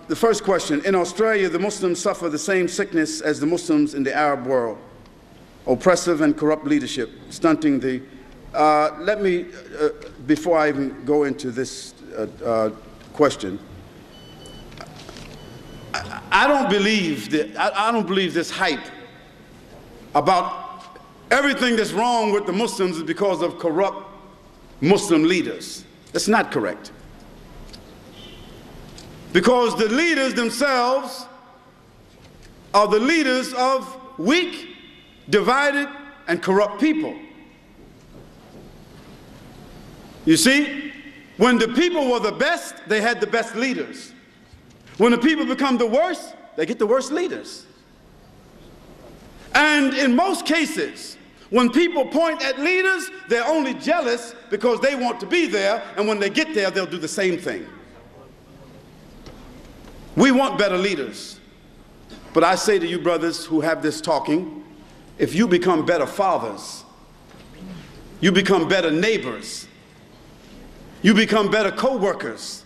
The first question, in Australia, the Muslims suffer the same sickness as the Muslims in the Arab world. Oppressive and corrupt leadership, stunting the... let me, before I even go into this question, I don't believe this hype about everything that's wrong with the Muslims is because of corrupt Muslim leaders. That's not correct. Because the leaders themselves are the leaders of weak, divided, and corrupt people. You see, when the people were the best, they had the best leaders. When the people become the worst, they get the worst leaders. And in most cases, when people point at leaders, they're only jealous because they want to be there, and when they get there, they'll do the same thing. We want better leaders. But I say to you brothers who have this talking, if you become better fathers, you become better neighbors, you become better co-workers,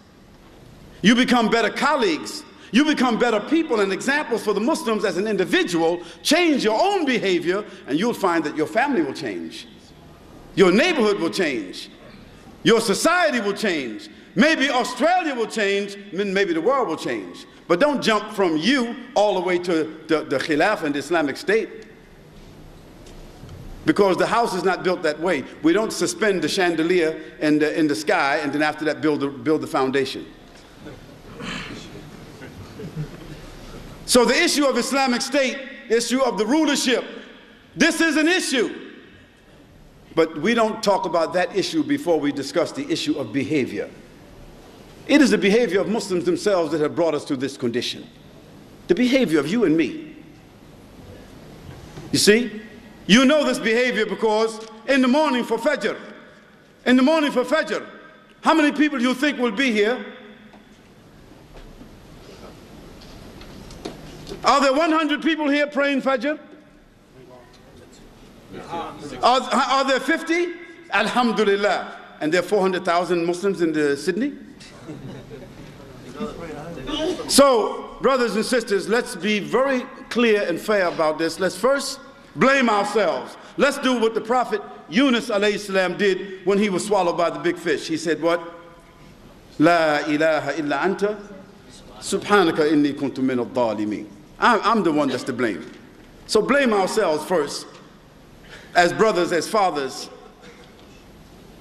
you become better colleagues, you become better people and examples for the Muslims as an individual, change your own behavior, and you'll find that your family will change. Your neighborhood will change. Your society will change. Maybe Australia will change, maybe the world will change. But don't jump from you all the way to the Khilafah and the Islamic State. Because the house is not built that way. We don't suspend the chandelier in the sky and then after that build the foundation. So the issue of Islamic State, issue of the rulership, this is an issue. But we don't talk about that issue before we discuss the issue of behavior. It is the behavior of Muslims themselves that have brought us to this condition. The behavior of you and me. You see? You know this behavior because in the morning for Fajr, how many people do you think will be here? Are there 100 people here praying Fajr? Are there 50? Alhamdulillah. And there are 400,000 Muslims in Sydney? So, brothers and sisters, let's be very clear and fair about this. Let's first blame ourselves. Let's do what the Prophet Yunus alayhi salam did when he was swallowed by the big fish. He said what? La ilaha illa anta subhanaka inni kuntu min al-dhalimin. I'm the one that's to blame. So blame ourselves first, as brothers, as fathers,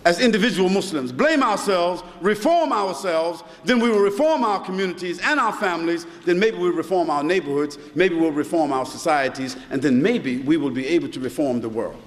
as individual Muslims. Blame ourselves, reform ourselves, then we will reform our communities and our families, then maybe we'll reform our neighborhoods, maybe we'll reform our societies, and then maybe we will be able to reform the world.